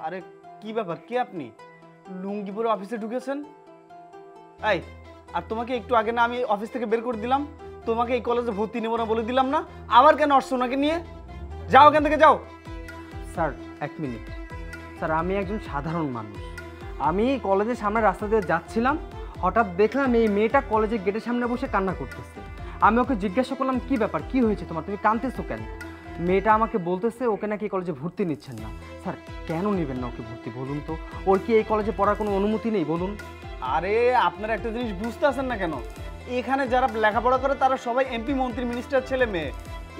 আরে কি ব্যাপার, কে আপনি? লুঙ্গি পরে অফিসে ঢুকেছেন? এই, আর তোমাকে একটু আগে না আমি অফিস থেকে বের করে দিলাম? তোমাকে এই কলেজে ভর্তি নেবো না বলে দিলাম না? আবার কেন আসছো ওনাকে নিয়ে? যাও এখান থেকে, যাও। Sir 1 minute. স্যার আমি একজন সাধারণ মানুষ। আমি কলেজের সামনে রাস্তা দিয়ে যাচ্ছিলাম, হঠাৎ দেখলাম এই মেয়েটা কলেজের গেটের সামনে বসে কান্না করতেছে। আমি ওকে জিজ্ঞাসা করলাম, কি ব্যাপার, কি হয়েছে তোমার, তুমি কাঁদতেছো কেন? মেয়েটা আমাকে বলতেছে ওকে নাকি কলেজে ভর্তি নিচ্ছেন না। স্যার কেন নেবেন না ওকে ভর্তি বলুন তো? ওর কি এই কলেজে পড়ার কোনো অনুমতি নেই বলুন? আরে আপনারা একটা জিনিস বুঝতে আসেন না কেন? এখানে যারা লেখাপড়া করে তারা সবাই এমপি, মন্ত্রী, মিনিস্টার ছেলে মেয়ে।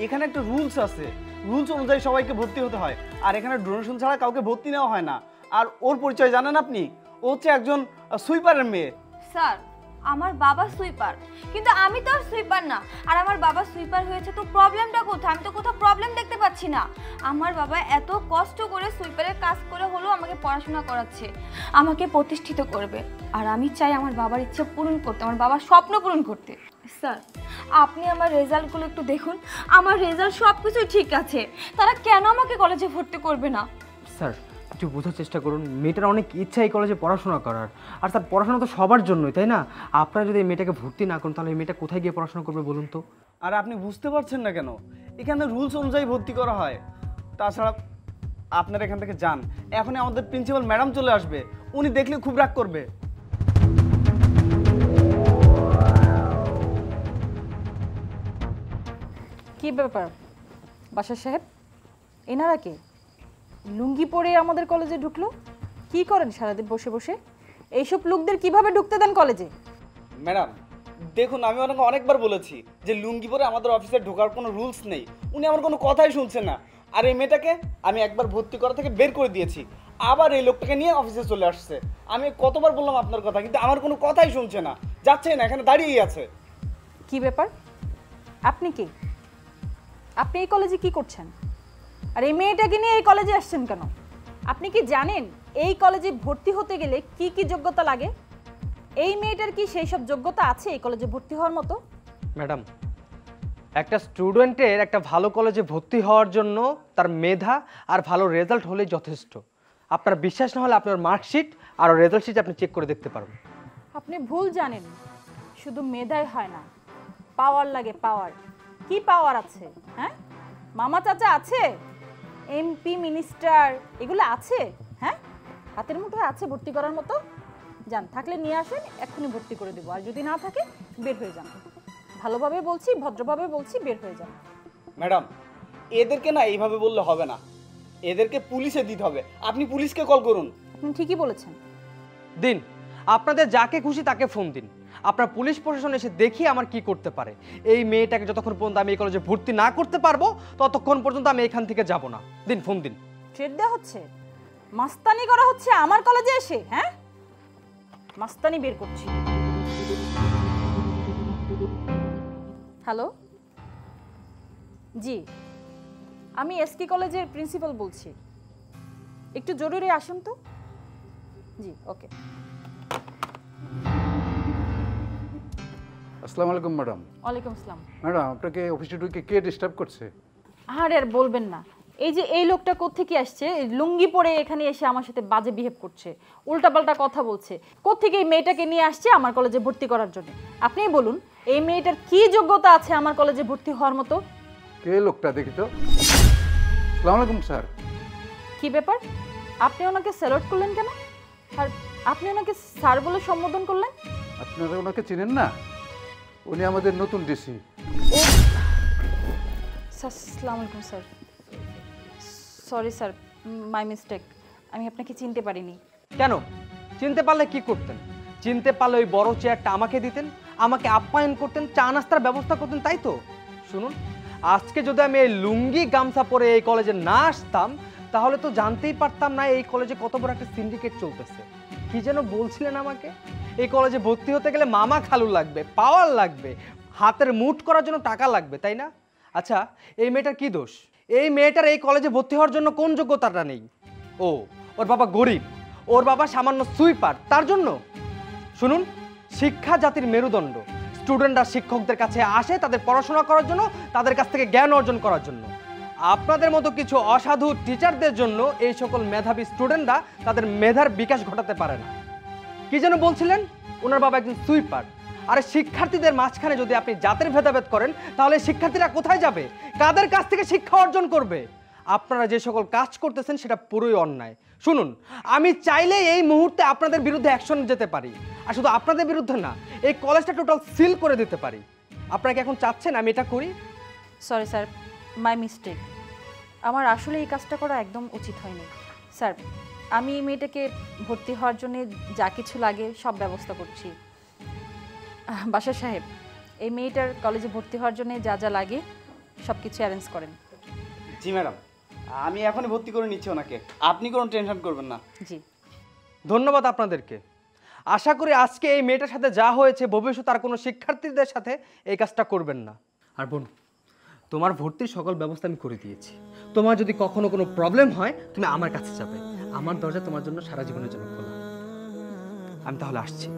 এখানে একটা রুলস আছে, রুলস অনুযায়ী সবাইকে ভর্তি হতে হয়। আর এখানে ডোনেশন ছাড়া কাউকে ভর্তি নেওয়া হয় না। আর ওর পরিচয় জানেন আপনি? ও হচ্ছে একজন সুইপারের মেয়ে। স্যার আমার বাবা সুইপার, কিন্তু আমি তো আর সুইপার না। আর আমার বাবা সুইপার হয়েছে তো প্রবলেমটা কোথায়? আমি তো কোথাও প্রবলেম দেখতে পাচ্ছি না। আমার বাবা এত কষ্ট করে সুইপারের কাজ করে হলেও আমাকে পড়াশোনা করাচ্ছে, আমাকে প্রতিষ্ঠিত করবে। আর আমি চাই আমার বাবার ইচ্ছা পূরণ করতে, আমার বাবার স্বপ্ন পূরণ করতে। স্যার আপনি আমার রেজাল্টগুলো একটু দেখুন, আমার রেজাল্ট সব কিছুই ঠিক আছে, তারা কেন আমাকে কলেজে ভর্তি করবে না? স্যার একটু বোঝার চেষ্টা করুন, মেয়েটার অনেক ইচ্ছা এই কলেজে পড়াশোনা করার। আর স্যার পড়াশোনা তো সবার জন্যই, তাই না? আপনারা যদি এই মেয়েটাকে ভর্তি না করেন তাহলে এই মেয়েটা কোথায় গিয়ে পড়াশোনা করবে বলুন তো? আর আপনি বুঝতে পারছেন না কেন? এখানে রুলস অনুযায়ী ভর্তি করা হয়। তাছাড়া আপনারা এখান থেকে যান, এখনই আমাদের প্রিন্সিপাল ম্যাডাম চলে আসবে, উনি দেখলে খুব রাগ করবে। কি ব্যাপার বাশার সাহেব, এনারা কে? লুঙ্গি পরে আমাদের কলেজে ঢুকলো? কি করেন সারাদিন বসে বসে? এইসব লোকদের কিভাবে ঢুকতে দেন কলেজে? ম্যাডাম দেখুন, আমি ওনাকে অনেকবার বলেছি যে লুঙ্গি পরে আমাদের অফিসে ঢোকার কোনো রুলস নেই। উনি আমার কোনো কথাই শুনছেন না। আর এই মেয়েটাকে আমি একবার ভর্তি করা থেকে বের করে দিয়েছি, আবার এই লোকটাকে নিয়ে অফিসে চলে আসছে। আমি কতবার বললাম আপনার কথা, কিন্তু আমার কোনো কথাই শুনছে না, যাচ্ছে না, এখানে দাঁড়িয়েই আছে। কি ব্যাপার, আপনি কি? আপনি এই কলেজে কি করছেন? আর এই মেয়েটাকে নিয়ে এই কলেজে আসছেন কেন? আপনি কি জানেন এই কলেজে ভর্তি হতে গেলে কি কি যোগ্যতা লাগে? এই মেয়েটার কি সেই সব যোগ্যতা আছে এই কলেজে ভর্তি হওয়ার মতো? ম্যাডাম, একটা স্টুডেন্টের একটা ভালো কলেজে ভর্তি হওয়ার জন্য তার মেধা আর ভালো রেজাল্ট হলেই যথেষ্ট। আপনার বিশ্বাস না হলে আপনার মার্কশিট আর রেজাল্ট শিট আপনি চেক করে দেখতে পারবেন। আপনি ভুল জানেন, শুধু মেধাই হয় না, পাওয়ার লাগে। পাওয়ার কি পাওয়ার আছে? হ্যাঁ, মামা চাচা আছে, এমপি মিনিস্টার এগুলো আছে? হ্যাঁ, হাতের মুঠোয় আছে ভর্তি করার মতো? যান, থাকলে নিয়ে আসেন, এক্ষুনি ভর্তি করে দেবো। আর যদি না থাকে বের হয়ে যান। ভালোভাবে বলছি, ভদ্রভাবে বলছি, বের হয়ে যান। ম্যাডাম এদেরকে না এইভাবে বললে হবে না, এদেরকে পুলিশে দিতে হবে। আপনি পুলিশকে কল করুন। আপনি ঠিকই বলেছেন। দিন, আপনাদের যাকে খুশি তাকে ফোন দিন। আপনার পুলিশ প্রশাসন এসে দেখি আমার কি করতে পারে। এই মেয়েটাকে যতক্ষণ পর্যন্ত আমি এই কলেজে ভর্তি না করতে পারবো ততক্ষণ পর্যন্ত আমি এখান থেকে যাব না। দিন, ফোন দিন। ট্রেড দেওয়া হচ্ছে, মাস্তানি করা হচ্ছে আমার কলেজে এসে। হ্যাঁ, মাস্তানি বের করছি। হ্যালো, জি আমি এসকে কলেজের প্রিন্সিপাল বলছি, একটু জরুরি আসুন তো। জি ওকে। আসসালামু আলাইকুম ম্যাডাম। ওয়ালাইকুম আসসালাম। ম্যাডাম আপনাকে অফিসে ঢুকে কে ডিস্টার্ব করছে? আর বলবেন না, এই যে এই লোকটা কোত্থেকে আসছে, লুঙ্গি পরে এখানে এসে আমার সাথে বাজে বিহেভ করছে, উল্টাপাল্টা কথা বলছে। কোত্থেকে এই মেয়েটাকে নিয়ে আসছে আমার কলেজে ভর্তি করার জন্য? আপনিই বলুন, এই মেয়েটার কি যোগ্যতা আছে আমার কলেজে ভর্তি হওয়ার মতো? কে লোকটা দেখি তো। আসসালামু আলাইকুম স্যার। কি ব্যাপার, আপনি ওনাকে স্যালুট করলেন কেন? আর আপনি ওনাকে স্যার বলে সম্বোধন করলেন? আপনারা ওনাকে চিনেন না? উনি আমাদের নতুন ডিসি। আসসালামু আলাইকুম sir. Sorry sir, my mistake, আমি আপনাকে চিনতে পারিনি। কেন? চিনতে পারলে কি করতেন? চিনতে পারলে ওই বড় চেয়ারটা আমাকে দিতেন, আমাকে আপ্যায়ন করতেন, চা নাস্তার ব্যবস্থা করতেন, তাই তো? শুনুন, আজকে যদি আমি এই লুঙ্গি গামছা পরে এই কলেজে না আসতাম তাহলে তো জানতেই পারতাম না এই কলেজে কত বড় একটা সিন্ডিকেট চলতেছে। কি যেন বলছিলেন আমাকে? এই কলেজে ভর্তি হতে গেলে মামা খালু লাগবে, পাওয়ার লাগবে, হাতের মুঠ করার জন্য টাকা লাগবে, তাই না? আচ্ছা, এই মেয়েটার কি দোষ? এই মেয়েটার এই কলেজে ভর্তি হওয়ার জন্য কোন যোগ্যতাটা নেই? ও, ওর বাবা গরিব, ওর বাবা সামান্য সুইপার, তার জন্য? শুনুন, শিক্ষা জাতির মেরুদণ্ড। স্টুডেন্টরা শিক্ষকদের কাছে আসে তাদের পড়াশোনা করার জন্য, তাদের কাছ থেকে জ্ঞান অর্জন করার জন্য। আপনাদের মতো কিছু অসাধু টিচারদের জন্য এই সকল মেধাবী স্টুডেন্টরা তাদের মেধার বিকাশ ঘটাতে পারে না। কি যেন বলছিলেন? ওনার বাবা একজন সুইপার। আরে শিক্ষার্থীদের মাঝখানে যদি আপনি জাতের ভেদাভেদ করেন, তাহলে শিক্ষার্থীরা কোথায় যাবে? কাদের কাছ থেকে শিক্ষা অর্জন করবে? আপনারা যে সকল কাজ করতেছেন সেটা পুরোই অন্যায়। শুনুন, আমি চাইলে এই মুহূর্তে আপনাদের বিরুদ্ধে অ্যাকশন যেতে পারি, আর শুধু আপনাদের বিরুদ্ধে না, এই কলেজটা টোটাল সিল করে দিতে পারি। আপনারা কি এখন চাচ্ছেন আমি এটা করি? Sorry sir, my mistake. আমার আসলে এই কাজটা করা একদম উচিত হয়নি স্যার। আমি এই মেয়েটাকে ভর্তি হওয়ার জন্য যা কিছু লাগে সব ব্যবস্থা করছি। বাশার সাহেব, এই মেয়েটার কলেজে ভর্তি হওয়ার জন্য যা যা লাগে সব কিছু অ্যারেঞ্জ করেন। জি ম্যাডাম, আমি এখনই ভর্তি করে নিচ্ছি ওনাকে, আপনি কোনো টেনশন করবেন না। জি ধন্যবাদ আপনাদেরকে। আশা করি আজকে এই মেয়েটার সাথে যা হয়েছে ভবিষ্যতে আর কোনো শিক্ষার্থীদের সাথে এই কাজটা করবেন না। আর বোন, তোমার ভর্তির সকল ব্যবস্থা আমি করে দিয়েছি। তোমার যদি কখনো কোনো প্রবলেম হয় তুমি আমার কাছে যাবে, আমার দরজা তোমার জন্য সারা জীবনের জন্য খোলা। আমি তাহলে আসছি।